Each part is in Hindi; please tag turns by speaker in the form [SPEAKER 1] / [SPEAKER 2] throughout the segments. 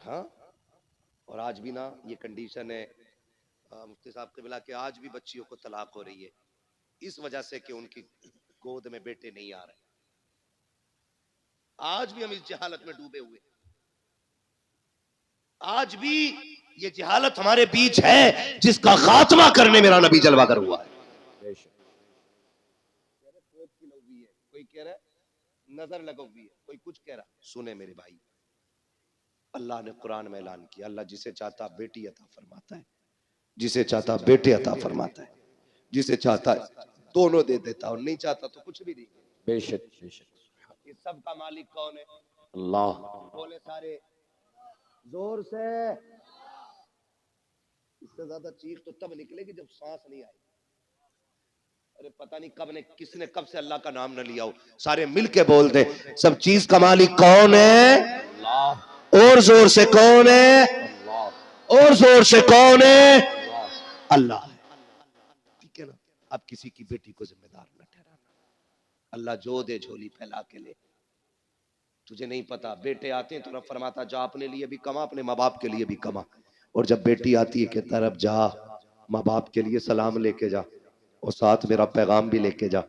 [SPEAKER 1] हाँ, और आज भी ना ये कंडीशन है मुफ्ती साहब के मिला के आज भी बच्चियों को तलाक हो रही है इस वजह से कि उनकी गोद में बेटे नहीं आ रहे। आज भी हम इस जहालत में डूबे हुए, आज भी ये जहालत हमारे बीच है जिसका खात्मा करने मेरा नबी जलवागर हुआ है। कोई कह रहा है नजर लगोगी है, कोई कुछ कह रहा। सुने मेरे भाई, अल्लाह ने कुरान में ऐलान किया, अल्लाह जिसे चाहता बेटी अता फरमाता है, जिसे चाहता बेटे अता फरमाता है, जिसे चाहता है दोनों दे देता और नहीं चाहता तो कुछ भी नहीं।
[SPEAKER 2] बेशक बेशक।
[SPEAKER 1] इस सब का मालिक कौन है?
[SPEAKER 2] अल्लाह।
[SPEAKER 1] बोले सारे जोर से। इससे ज्यादा चीख तो तब निकलेगी जब सांस नहीं आएगी। अरे पता नहीं कब ने किसने कब से अल्लाह का नाम न लिया हो। सारे मिलके बोल दे, सब चीज का मालिक कौन है?
[SPEAKER 2] अल्लाह।
[SPEAKER 1] और जोर से कौन है?
[SPEAKER 2] अल्लाह।
[SPEAKER 1] और जोर से कौन है? अल्लाह। ठीक है ना? अब किसी की बेटी को जिम्मेदार न ठहराना। अल्लाह जो दे झोली फैला के ले। तुझे नहीं पता, बेटे आते हैं तो रब फरमाता जा अपने लिए भी कमा, अपने माँ बाप के लिए भी कमा। और जब बेटी आती है कहता रब जा माँ बाप के लिए सलाम लेके जा और साथ मेरा पैगाम भी लेके जा।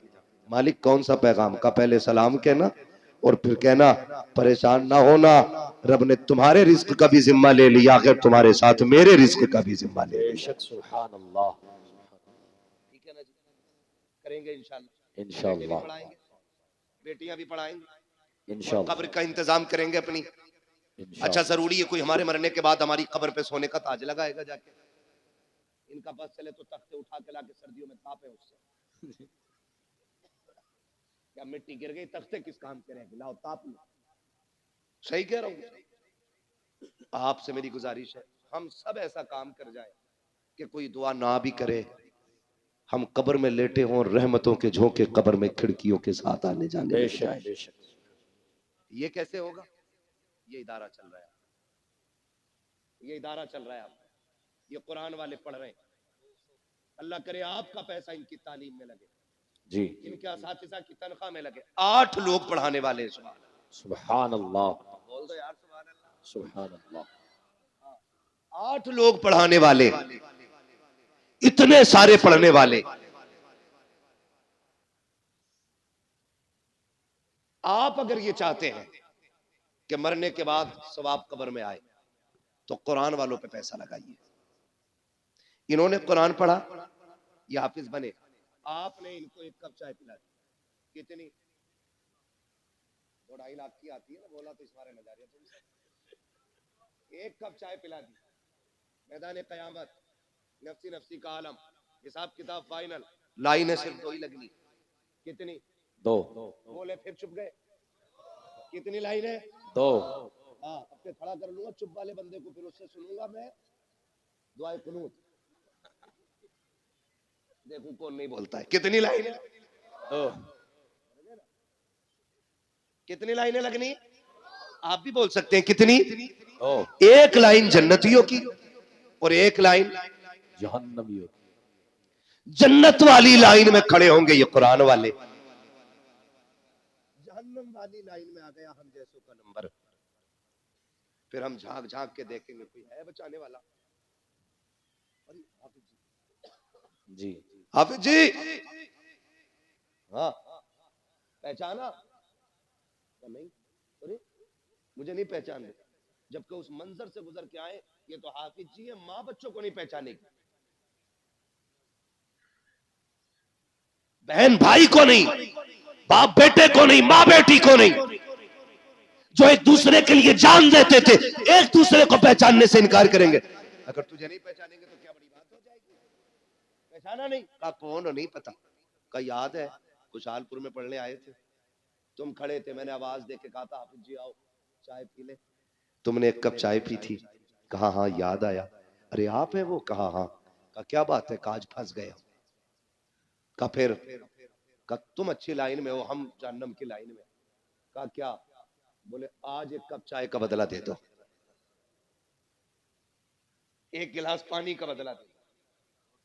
[SPEAKER 1] मालिक कौन सा पैगाम का? पहले सलाम कहना और फिर कहना परेशान ना होना, रब ने तुम्हारे रिस्क का भी जिम्मा ले लिया, आखिर तुम्हारे साथ मेरे रिस्क का भी जिम्मा ले लिया।
[SPEAKER 2] बेशक सुभान अल्लाह।
[SPEAKER 1] ठीक है ना जी, करेंगे इंशाल्लाह।
[SPEAKER 2] इंशाअल्लाह।
[SPEAKER 1] पढ़ाएंगे, बेटियां भी पढ़ाएंगे और
[SPEAKER 2] इंशाअल्लाह।
[SPEAKER 1] कब्र का इंतजाम करेंगे अपनी। अच्छा जरूरी है कोई हमारे मरने के बाद हमारी कब्र पे सोने का ताज लगाएगा जाके? इनका बस चले तो तख्ते उठा के लाके सर्दियों में तापे उससे। क्या मिट्टी गिर गई, तख्ते किस काम के रहेंगे? लाओ ताप लो। सही कह रहा हूँ। आपसे मेरी गुजारिश है हम सब ऐसा काम कर जाए कि कोई दुआ ना भी करे, हम कब्र में लेटे हों, रहमतों के झोंके कब्र में खिड़कियों के साथ आने जाने लग
[SPEAKER 2] बेशक
[SPEAKER 1] जाए।
[SPEAKER 2] बेशक।
[SPEAKER 1] ये कैसे होगा? ये इदारा चल रहा है, ये इदारा चल रहा है, आप ये कुरान वाले पढ़ रहे हैं। अल्लाह करे आपका पैसा इनकी तालीम में लगे,
[SPEAKER 2] जी।
[SPEAKER 1] इनके असातिज़ा की तनख्वाह में लगे। 8 लोग पढ़ाने वाले हैं।
[SPEAKER 2] सुभान अल्लाह।
[SPEAKER 1] बोल दो यार सुभान अल्लाह।
[SPEAKER 2] सुभान अल्लाह।
[SPEAKER 1] 8 लोग पढ़ाने वाले, इतने सारे पढ़ने वाले। आप अगर ये चाहते हैं कि मरने के बाद सवाब कब्र में आए तो कुरान वालों पे पैसा लगाइए। इन्होंने कुरान पढ़ा, ये हाफिज बने, आपने इनको एक कप चाय पिला दी, कितनी? 2-2.5 लाख की आती है ना, बोला तो इस बारे नजारिया तुमसे। एक कप चाय पिला दी, मैदान कयामत नफसी नफसी का आलम, हिसाब किताब फाइनल, लाइनें सिर्फ 2 ही लगनी। कितनी?
[SPEAKER 2] 2।
[SPEAKER 1] बोले फिर चुप गए। कितनी लाइनें?
[SPEAKER 2] 2।
[SPEAKER 1] हाँ, अब पे खड़ा कर लूंगा चुप वाले बंदे को, फिर उससे सुनूंगा मैं दुआए कुनूत। देखो कौन नहीं बोलता है। कितनी लाइनें?
[SPEAKER 2] 2।
[SPEAKER 1] कितनी लाइनें लगनी? आप भी बोल सकते हैं कितनी?
[SPEAKER 2] 2।
[SPEAKER 1] एक लाइन जन्नतियों की और एक लाइन
[SPEAKER 2] जहन्नमियों।
[SPEAKER 1] जन्नत वाली लाइन में खड़े होंगे ये कुरान वाले। जहन्नम वाली लाइन में आ गया हम जैसों का नंबर, फिर हम झांक झांक के देखेंगे कोई है बचाने वाला। अरे हाफिज जी,
[SPEAKER 2] जी।
[SPEAKER 1] हाफिज जी, हाँ पहचाना? नहीं, अरे मुझे नहीं पहचान रहे, जबकि उस मंजर से गुजर के आए। ये तो हाफिज जी है, माँ बच्चों को नहीं पहचानेगी, बहन भाई को नहीं, बाप बेटे को नहीं, माँ बेटी को नहीं, जो एक दूसरे के लिए जान देते थे, एक दूसरे को पहचानने से इनकार करेंगे। अगर तुझे नहीं पहचानेंगे तो क्या बड़ी बात हो जाएगी? पहचाना नहीं? कहा कौन हो? नहीं पता। का याद है खुशहालपुर में पढ़ने आए थे, तुम खड़े थे, मैंने आवाज दे के कहा था हाफिज जी आओ चाय पी ले, तुमने एक कप चाय पी थी। कहा हाँ याद आया। अरे आप है वो? कहा हाँ। कहा क्या बात है? कहा आज फंस गया। कहा फिर? कहा तुम अच्छी लाइन में हो, हम जहन्नम की लाइन में। कहा क्या? बोले आज एक कप चाय का बदला दे दो, एक गिलास पानी का बदला दे दो,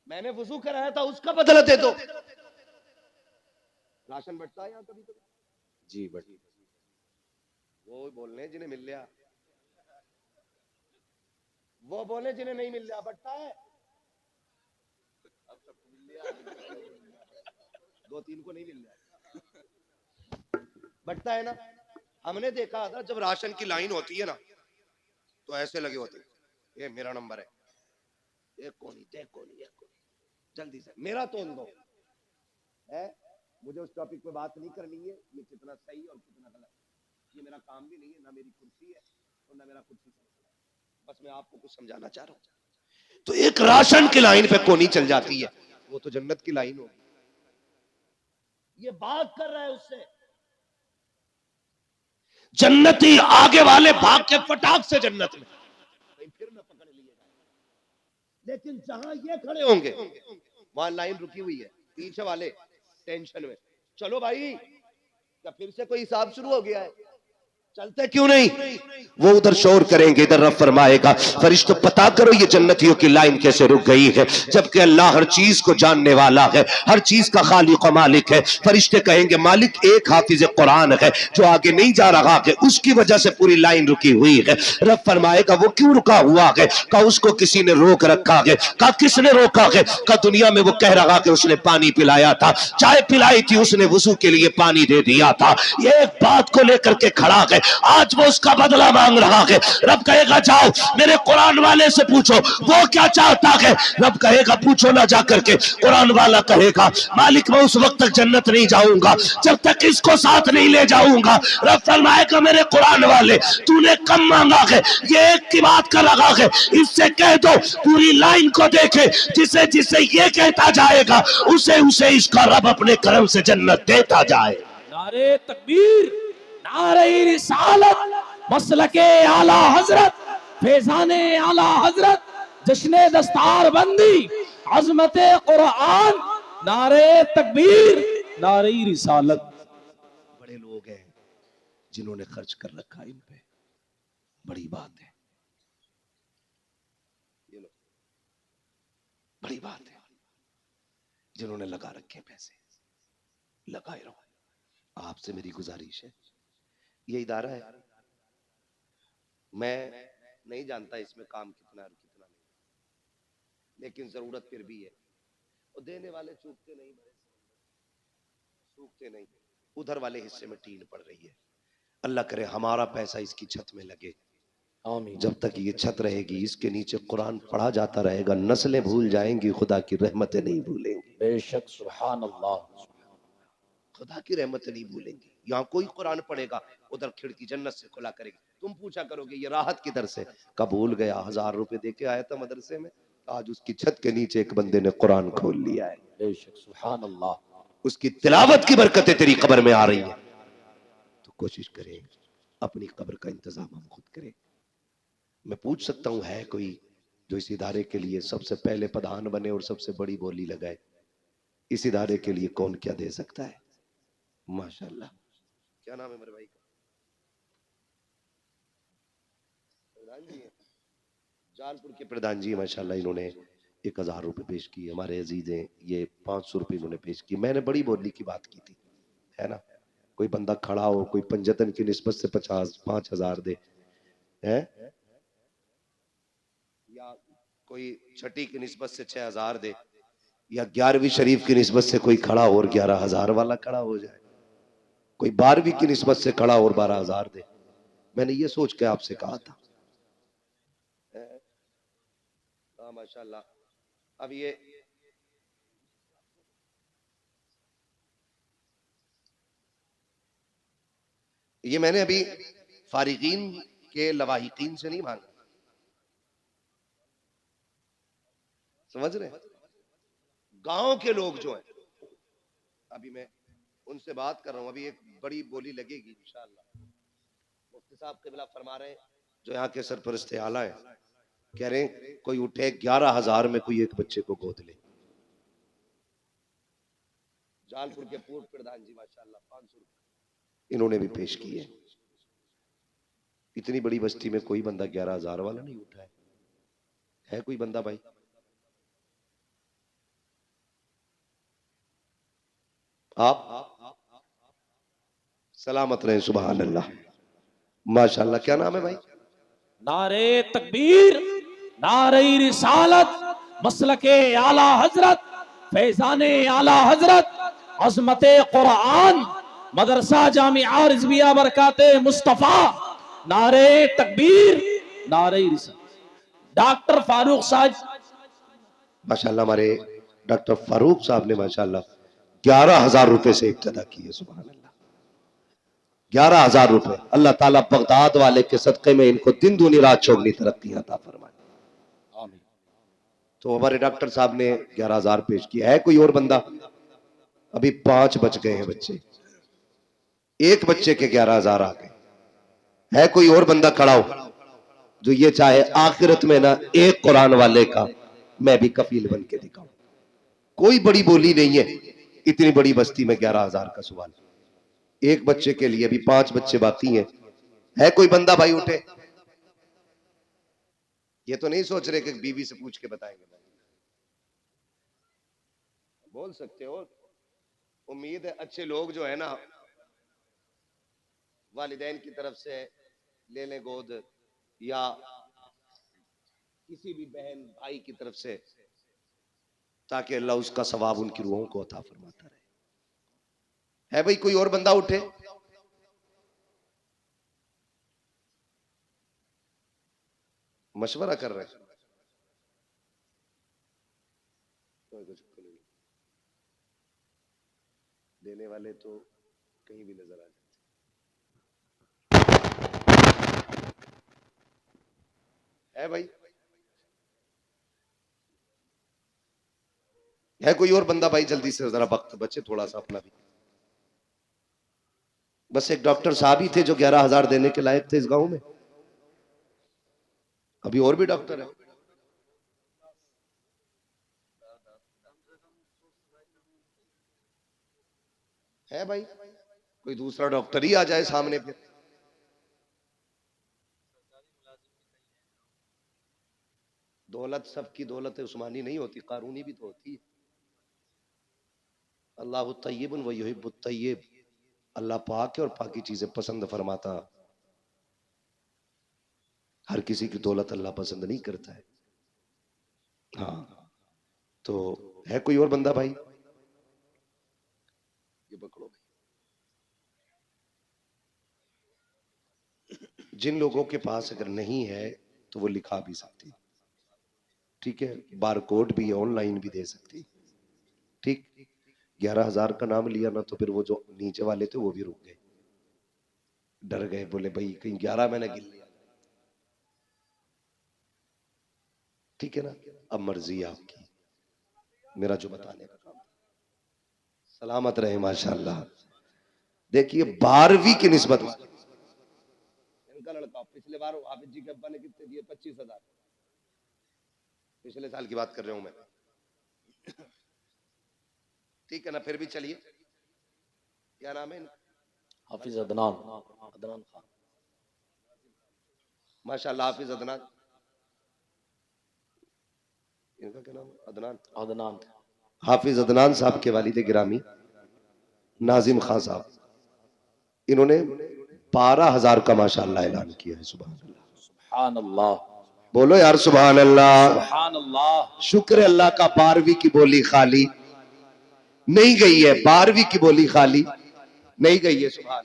[SPEAKER 1] मैंने वजू कराया था उसका बदला दे दो। राशन बटता है यहाँ कभी कभी?
[SPEAKER 2] जी बट
[SPEAKER 1] वो बोल रहे हैं जिन्हें मिल लिया। वो बोले जिन्हें नहीं मिल रहा बट्टा है, दो तीन को नहीं मिल रहा बट्टा है ना। हमने देखा था जब राशन की लाइन होती है ना तो ऐसे लगे होते हैं, ये मेरा नंबर है, एक कोनी एक कोनी एक कोनी, जल्दी से मेरा तोल दो है। मुझे उस टॉपिक पे बात नहीं करनी है, ये कितना सही और कितना गलत, ये मेरा काम भी नहीं है, ना मेरी कुर्सी है और ना मेरा कुर्सी सिलसिला है। बस मैं आपको कुछ समझाना चाह रहा हूँ। तो एक राशन की लाइन पे कोनी चल जाती है, वो तो जन्नत की लाइन होगी। ये बात कर रहा है उससे, जन्नती आगे वाले भाग के फटाक से जन्नत में, कहीं फिर न पकड़ लिए जाए। लेकिन जहां ये खड़े होंगे वहां लाइन रुकी हुई है, पीछे वाले टेंशन में, चलो भाई क्या फिर से कोई हिसाब शुरू हो गया है, चलते क्यों नहीं। वो उधर शोर करेंगे, इधर रब फरमाएगा फरिश्तों पता करो ये जन्नतियों की लाइन कैसे रुक गई है, जबकि अल्लाह हर चीज को जानने वाला है, हर चीज का खालिक व मालिक है। फरिश्ते कहेंगे मालिक एक हाफिज कुरान है जो आगे नहीं जा रहा है, उसकी वजह से पूरी लाइन रुकी हुई है। रब फरमाएगा वो क्यों रुका हुआ है, का उसको किसी ने रोक रखा है, का किसने रोका है, का दुनिया में वो कह रहा कि उसने पानी पिलाया था, चाय पिलाई थी उसने, वुजू के लिए पानी दे दिया था, ये एक बात को लेकर के खड़ा है, आज वो उसका बदला मांग रहा है। रब कहेगा जाओ मेरे कुरान वाले से पूछो वो क्या चाहता है। रब कहेगा पूछो ना जाकर के। कुरान वाला कहेगा मालिक मैं उस वक्त तक जन्नत नहीं जाऊंगा जब तक इसको साथ नहीं ले जाऊंगा। रब फरमाएगा मेरे कुरान वाले तूने कम मांगा है, ये एक की बात कर रहा है, इससे कह दो पूरी लाइन को देखे, जिसे जिसे ये कहता जाएगा उसे उसे इसका रब अपने करम से जन्नत देता जाए।
[SPEAKER 2] नारे तकबीर, नारे रिसालत, मसलके आला हजरत, फैजाने आला हजरत, जश्ने दस्तार बंदी, अजमते कुरान, नारे तकबीर, नारे रिसालत।
[SPEAKER 1] बड़े लोग हैं जिन्होंने खर्च कर रखा इन पे, बड़ी बात है, ये लो बड़ी बात है, जिन्होंने लगा रखे पैसे लगाए रहो। आपसे मेरी गुजारिश है, ये इदारा है, मैं नहीं जानता इसमें काम कितना और कितना नहीं, लेकिन जरूरत फिर भी है, और देने वाले चूकते नहीं, सूखते नहीं, उधर वाले हिस्से में टीन पड़ रही है। अल्लाह करे हमारा पैसा इसकी छत में लगे, आमीन। जब तक ये छत रहेगी इसके नीचे कुरान पढ़ा जाता रहेगा, नस्लें भूल जाएंगी, खुदा की रहमतें नहीं भूलेंगी।
[SPEAKER 2] बेशक सुभान अल्लाह,
[SPEAKER 1] खुदा की रहमतें नहीं भूलेंगी। यहाँ कोई कुरान पढ़ेगा उधर खिड़की जन्नत से खुला करेगी, तुम पूछा करोगे ये राहत किधर से, कब भूल गया 1000 रुपए दे के आया था मदरसे में, आज उसकी छत के नीचे एक बंदे ने कुरान खोल लिया है।
[SPEAKER 2] बेशक सुभान अल्लाह,
[SPEAKER 1] उसकी तिलावत की बरकतें तेरी कब्र में आ रही है, तो कोशिश करें अपनी कब्र का इंतजाम हम खुद करें। मैं पूछ सकता हूं है कोई जो इस इदारे के लिए सबसे पहले प्रधान बने और सबसे बड़ी बोली लगाए, इस इदारे के लिए कौन क्या दे सकता है। माशाल्लाह, क्या नाम है मेरे भाई का, प्रधान जी है, जालपुर के प्रधान जी, माशाल्लाह इन्होंने 1000 रुपए पेश किए। हमारे अजीज हैं, ये 500 रुपए इन्होंने पेश किए। मैंने बड़ी बोली की बात की थी, है ना, कोई बंदा खड़ा हो, कोई पंजतन की निस्बत से 5,000 दे, है, या कोई छठी की निस्बत से 6,000 दे, या 11वीं शरीफ की निस्बत से कोई खड़ा हो और 11,000 वाला खड़ा हो जाए, कोई 12वीं की निस्बत से खड़ा और 12,000 दे। मैंने ये सोच के आपसे कहा था, माशाल्लाह। अब ये मैंने अभी फारिगीन के लवाहिकीन से नहीं मांगा, समझ रहे, गांव के लोग जो हैं, अभी मैं उनसे बात कर रहा हूं, अभी एक बड़ी बोली लगेगी इंशाअल्लाह। मुफ्ती साहब क़िबला फरमा रहे हैं, जो यहाँ के सरपरस्ते आला है, कह रहे हैं कोई उठे 11,000 में कोई एक बच्चे को गोद ले। जालपुर के पूर्व प्रधान जी माशाल्लाह 500 रुपए इन्होंने भी पेश किए। इतनी बड़ी बस्ती में कोई बंदा 11,000 वाला नहीं उठा है कोई बंदा भाई? आप सलामत रहे, सुभान अल्लाह, माशाल्लाह। क्या नाम है भाई?
[SPEAKER 2] नारे तकबीर, नारे रिसालत मसलके आला हजरत फैजाने आला हजरत अजमत कुरान मदरसा जामिया रिजविया बरकाते मुस्तफा नारे तकबीर नारे रिसालत। डॉक्टर फारूक साहब
[SPEAKER 1] माशाल्लाह हमारे डॉक्टर फारूक साहब ने माशाल्लाह 11,000 रुपए से इब्तदा की है। सुभान अल्लाह, 11,000 रुपए। अल्लाह ताला बगदाद वाले के सदक़े में इनको दिन दूनी रात चौगनी तरक्की अता फरमाए। तो हमारे डॉक्टर साहब ने 11,000 पेश किया है। कोई और बंदा? अभी 5 बच गए हैं बच्चे, एक बच्चे के 11,000 आ गए। है कोई और बंदा खड़ा हो जो ये चाहे आखिरत में ना एक कुरान वाले का मैं भी कफील बन के दिखाऊं? कोई बड़ी बोली नहीं है, इतनी बड़ी बस्ती में 11,000 का सवाल, एक बच्चे के लिए। अभी 5 बच्चे बाकी हैं। है कोई बंदा? भाई उठे। ये तो नहीं सोच रहे कि बीवी से पूछ के बताएंगे, बोल सकते हो। उम्मीद है अच्छे लोग जो है ना वालिदैन की तरफ से ले लें गोद, या किसी भी बहन भाई की तरफ से, ताकि अल्लाह उसका सवाब उनकी रूहों को अता फरमाता रहे। है भाई कोई और बंदा? उठे। मशवरा कर रहे हैं। देने वाले तो कहीं भी नजर आ जाते है। भाई है कोई और बंदा? भाई जल्दी से, जरा वक्त बचे थोड़ा सा अपना भी। बस एक डॉक्टर साहब ही थे जो 11,000 देने के लायक थे इस गांव में। अभी और भी डॉक्टर है? है भाई कोई दूसरा डॉक्टर ही आ जाए सामने फिर। दौलत सबकी दौलत उस्मानी नहीं होती, कानूनी भी तो होती है। अल्लाह तय्यबुन व युहिब्बुत तय्यब। अल्लाह पाक है और पाकी चीजें पसंद फरमाता। हर किसी की दौलत अल्लाह पसंद नहीं करता है। हाँ, तो है कोई और बंदा? भाई ये पकड़ो। जिन लोगों के पास अगर नहीं है तो वो लिखा भी सकती, ठीक है। बार कोड भी ऑनलाइन भी दे सकती, ठीक। 11,000 का नाम लिया ना तो फिर वो जो नीचे वाले थे वो भी रुक गए, डर गए, बोले भाई कहीं 11 मैंने गिन लिया। ठीक है ना, अब मर्जी आपकी, मेरा जो बताने का काम। सलामत रहे माशाल्लाह। देखिए 12वीं की निस्बत, इनका लड़का पिछले बार हाफिज जी के अब्बा ने कितने दिए? 25,000। पिछले साल की बात कर रहा हूं मैं, ठीक है ना। फिर भी चलिए, क्या नाम है इनका?
[SPEAKER 2] हाफिज अदनान अदनान खान।
[SPEAKER 1] माशाल्लाह हाफिज अदनान। इनका क्या नाम? अदनान।
[SPEAKER 2] अदनान
[SPEAKER 1] हाफिज अदनान साहब के वालिद गिरामी नाजिम खान साहब, इन्होंने 12,000 का माशाल्लाह ऐलान किया है। सुभान अल्लाह,
[SPEAKER 2] सुभान अल्लाह,
[SPEAKER 1] बोलो यार सुभान अल्लाह।
[SPEAKER 2] सुभान अल्लाह।
[SPEAKER 1] शुक्र अल्लाह का 12वीं की बोली खाली नहीं गई है, 12वीं की बोली खाली नहीं गई है। सुभान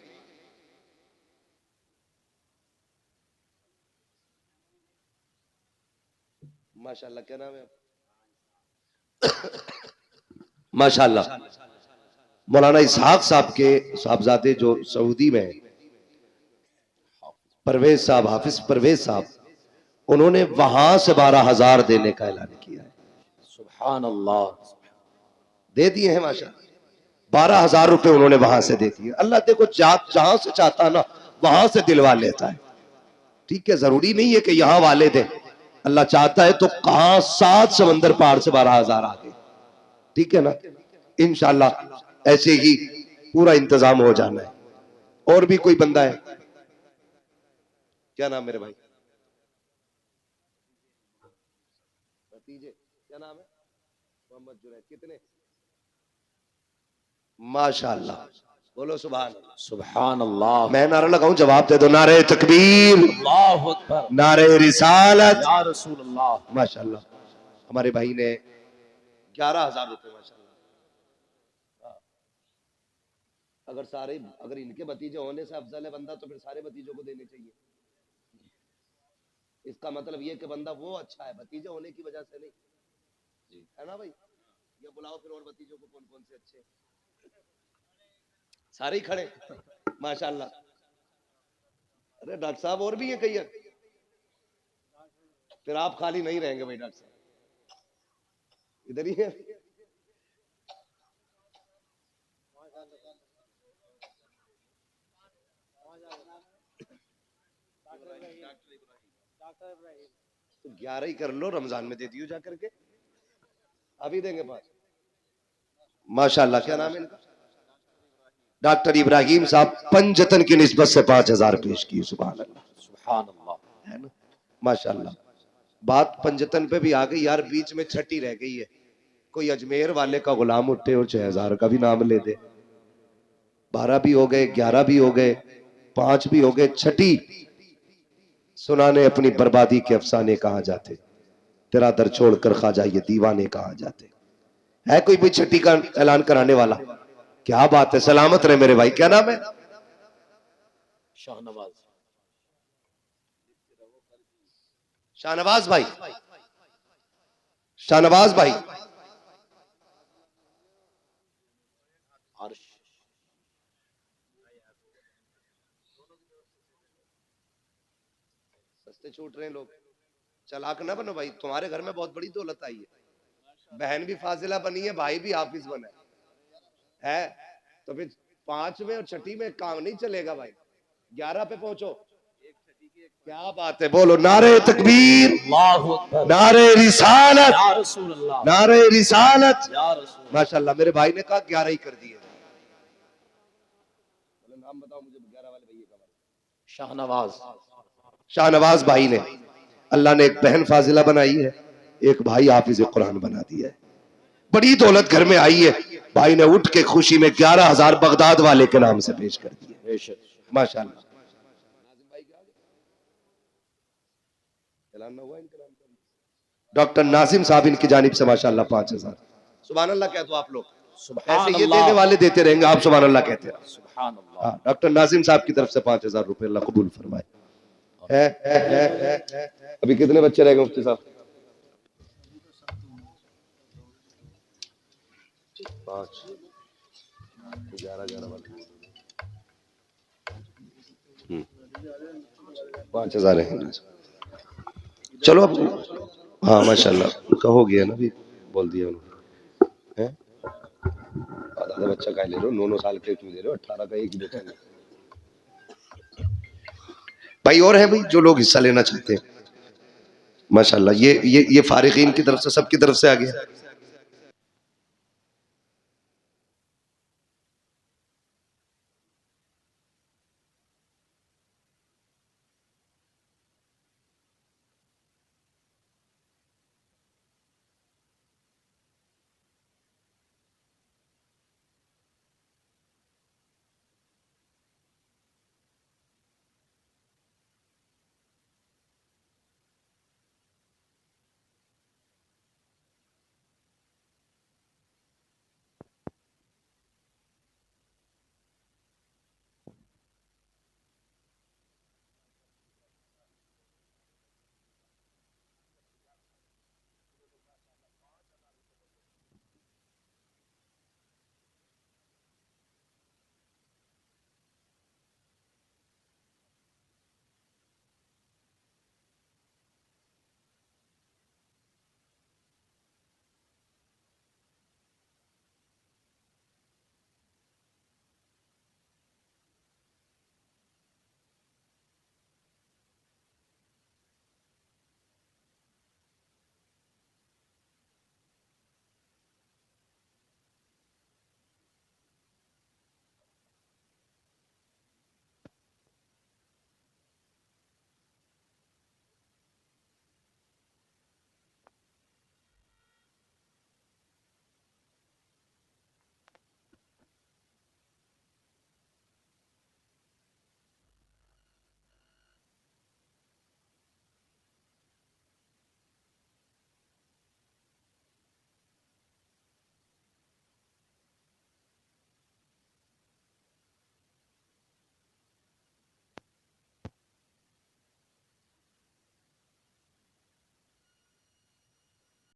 [SPEAKER 1] माशाल्लाह। क्या नाम है? माशाल्लाह मौलाना इसहाक साहब के साहबजादे जो सऊदी में, परवेज साहब, हाफिज परवेज साहब, उन्होंने वहां से 12,000 देने का ऐलान किया है।
[SPEAKER 2] सुभान अल्लाह,
[SPEAKER 1] दे दिए हैं माशाल्लाह। 12,000 रुपए उन्होंने वहां से दे दिए। अल्लाह देखो जहां से चाहता ना वहां से दिलवा लेता है, ठीक है। जरूरी नहीं है कि यहां वाले दें, अल्लाह चाहता है तो कहां 7 समंदर पार से 12,000 आ गए, ठीक है ना। इंशाल्लाह ऐसे ही पूरा इंतजाम हो जाना है। और भी कोई बंदा है? क्या नाम मेरे भाई? भतीजे, क्या नाम है? मोहम्मद जुनैद। कितने? माशाल्लाह बोलो सुभान अल्लाह।
[SPEAKER 2] सुभान अल्लाह।
[SPEAKER 1] मैं नारा लगाऊं, जवाब दे दो। नारे तकबीर,
[SPEAKER 2] अल्लाहु अकबर,
[SPEAKER 1] नारे रिसालत,
[SPEAKER 2] या रसूल अल्लाह।
[SPEAKER 1] माशाल्लाह। हमारे भाई ने 11,000 रुपए, माशाल्लाह। अगर इनके भतीजे होने से अफजल है बंदा, तो फिर सारे भतीजों को देने चाहिए। इसका मतलब ये कि बंदा वो अच्छा है, भतीजे होने की वजह से नहीं, है ना भाई? ये बुलाओ फिर और भतीजों को, कौन कौन से अच्छे, सारे ही खड़े, माशाल्लाह। अरे डॉक्टर साहब और भी है कई, फिर आप खाली नहीं रहेंगे भाई। डॉक्टर साहब इधर ही है। तो 11 ही कर लो, रमजान में दे दियो जा करके, अभी देंगे 5। माशाल्लाह। क्या नाम है इनका? डॉक्टर इब्राहिम साहब पंजतन की निस्बत से 5,000 पेश किए। सुभान अल्लाह,
[SPEAKER 2] सुभान अल्लाह,
[SPEAKER 1] है ना? माशाल्लाह। बात पंजतन पे भी आ गई यार, बीच में छठी रह गई है। कोई अजमेर वाले का गुलाम उठे और 6,000 का भी नाम ले दे। 12 भी हो गए, 11 भी हो गए, 5 भी हो गए, छठी सुनाने अपनी बर्बादी के अफसाने कहाँ जाते, तेरा दर छोड़कर ख्वाजा ये दीवाने कहाँ जाते। है कोई भी छठी का ऐलान कराने वाला? क्या बात है, सलामत रहे मेरे भाई। क्या नाम है?
[SPEAKER 2] शाहनवाज।
[SPEAKER 1] शाहनवाज भाई, शाहनवाज भाई।
[SPEAKER 2] अर्श।
[SPEAKER 1] सस्ते छूट रहे हैं लोग, चालाक ना बनो भाई। तुम्हारे घर में बहुत बड़ी दौलत आई है, बहन भी फाजिला बनी है, भाई भी हाफिज बना है, तो फिर 5 में और छठी में काम नहीं चलेगा भाई। 11 पे पहुंचो। क्या बात है, बोलो नारे तकबीर,
[SPEAKER 2] अल्लाहु अकबर,
[SPEAKER 1] नारे रिसालत,
[SPEAKER 2] या रसूल अल्लाह,
[SPEAKER 1] नारे रिसालत।
[SPEAKER 2] या रसूल।
[SPEAKER 1] माशाल्लाह। मेरे भाई ने कहा 11 ही कर दिए। नाम बताओ मुझे 11 वाले भैया का।
[SPEAKER 2] शाहनवाज।
[SPEAKER 1] शाहनवाज भाई ने, अल्लाह ने एक बहन फाजिला बनाई है, एक भाई हाफिज कुरान बना दिया है, बड़ी दौलत घर में आई है। भाई ने उठ के खुशी में 11,000 बगदाद वाले के नाम से पेश कर दिए। माशाल्लाह। डॉक्टर नाजिम साहब इनकी जानिब से माशाल्लाह 5,000। सुभान अल्लाह कहते हो आप लोग। ऐसे ये देने वाले देते रहेंगे, आप सुभान अल्लाह कहते हैं।
[SPEAKER 2] सुभान अल्लाह।
[SPEAKER 1] डॉक्टर नाजिम साहब की तरफ से 5,000 रुपए, अल्लाह कबूल फरमाए। अभी कितने बच्चे रह गए मुफ्ती साहब? 5, 11 वाले 5,000 है। चलो अब, हाँ माशाल्लाह, उनका हो गया ना, भी बोल दिया उन्होंने। आधा बच्चा का ले रहे हो, 9 साल के क्यों दे रहे हो? 18 का एक ही बच्चा। भाई और है भाई जो लोग हिस्सा लेना चाहते हैं? माशाल्लाह। ये फारिगीन की तरफ से, सबकी तरफ से आ गया।